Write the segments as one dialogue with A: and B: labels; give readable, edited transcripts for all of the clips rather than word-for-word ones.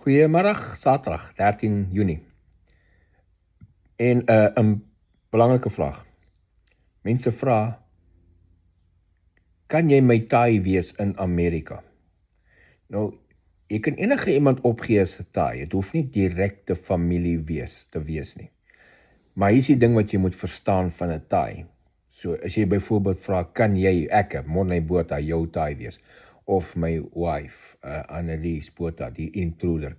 A: Goeiemiddag, Saterdag, 13 Junie. En 'n belangrike vraag. Mense vra, kan jy my taai wees in Amerika? Nou, jy kan enige iemand opgee as 'n taai. Dit hoef nie direkte familie te wees nie. Maar hier is die ding wat jy moet verstaan van 'n taai. So, as jy byvoorbeeld vra, kan jy, ek, Morney Botha, jou taai wees? Of my wife, Annelies Botha, die intruder,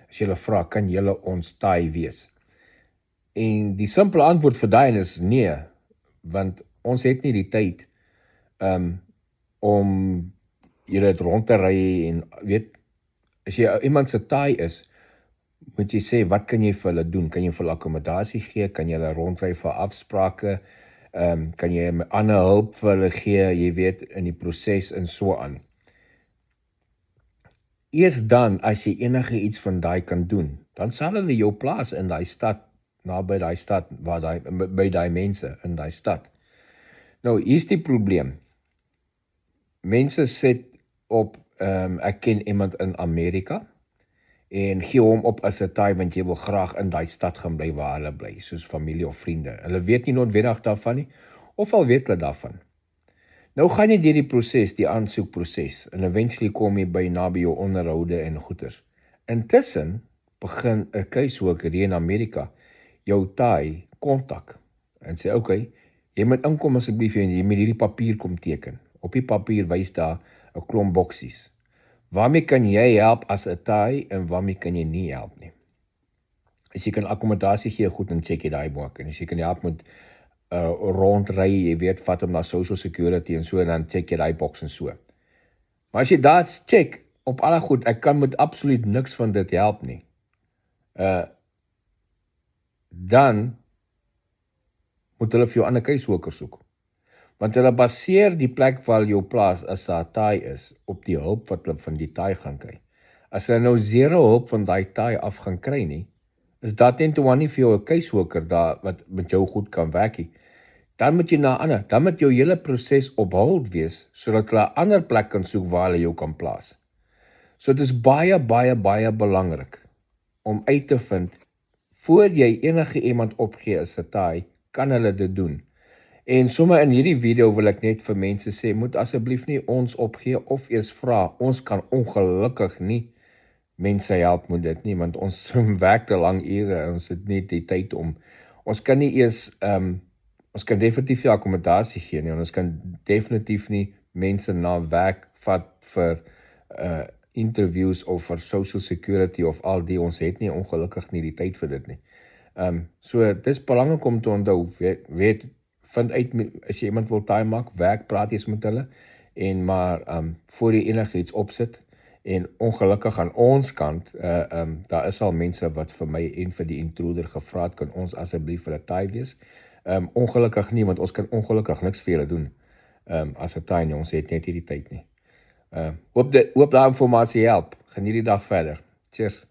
A: as jy hulle vra, kan julle ons taai wees? En die simpele antwoord vir daai is nee, want ons het nie die tyd om julle rond te ry en weet, as jy iemand se taai is, moet jy sê, wat kan jy vir hulle doen? Kan jy vir hulle akkommodasie gee? Kan jy hulle rondry vir afsprake? Kan jy ander hulp vir hulle gee, jy weet, in die proses en so aan. Eers dan, as jy enige iets van daai kan doen, dan sal hulle jou plaas in daai stad, naby daai stad, by daai mense in daai stad. Nou, hier's die probleem. Mense sit op, ek ken iemand in Amerika, en gee hom op as 'n taai, want jy wil graag in daai stad gaan bly waar hulle bly, soos familie of vriende. Hulle weet nie noodwendig daarvan nie, of al weet hulle daarvan. Nou gaan jy deur die proses, die aansoekproses, en eventually kom jy naby jou onderhoude en goeders. Intussen begin 'n caseworker hier in Amerika jou taai kontak en sê, okay, jy moet inkom asseblief en jy moet hierdie papier kom teken. Op die papier wys daar 'n klomp boksies. Waarmee kan jy help as 'n taai en waarmee kan jy nie help nie? As jy kan akkommodasie gee, goed, dan check jy daai boek. En as jy kan help met rondry, jy weet, vat hom na social security en so, en dan check jy daai boks en so. Maar as jy daar check, op alle goed, ek kan met absoluut niks van dit help nie. Dan moet hulle vir jou ander caseworker soek. Want hulle baseer die plek waar jou plaas as daar taai is, op die hulp wat hulle van die taai gaan kry. As hulle nou zero hulp van daai taai af gaan kry nie, is dat nie vir jou 'n caseworker daar wat met jou goed kan werk nie. Dan moet jy dan moet jou hele proses op hold wees, sodat hulle 'n ander plek kan soek waar hulle jou kan plaas. So dit is baie, baie, baie belangrik om uit te vind, voor jy enige iemand opgee as 'n taai, kan hulle dit doen. En sommer in hierdie video wil ek net vir mense sê, moet asseblief nie ons opgee of eers vra. Ons kan ongelukkig nie mense help met dit nie, want ons werk te lang ure en ons het nie die tyd om. Ons kan nie eers, ons kan definitief nie akkommodasie gee nie, en ons kan definitief nie mense na werk vat vir interviews of vir social security of al die, ons het nie ongelukkig nie die tyd vir dit nie. So, dit is belangrik om te onthou, vind uit, as jy iemand wil taai maak, praat eens met hulle, en maar, voor jy enige iets opsit, en ongelukkig aan ons kant, daar is al mense wat vir my en vir die intruder gevra het, kan ons asseblief vir 'n taai wees? Ongelukkig nie, want ons kan ongelukkig niks vir julle doen, as 'n taai nie, ons het net hierdie tyd nie. Hoop daai informasie help, geniet die dag verder. Cheers.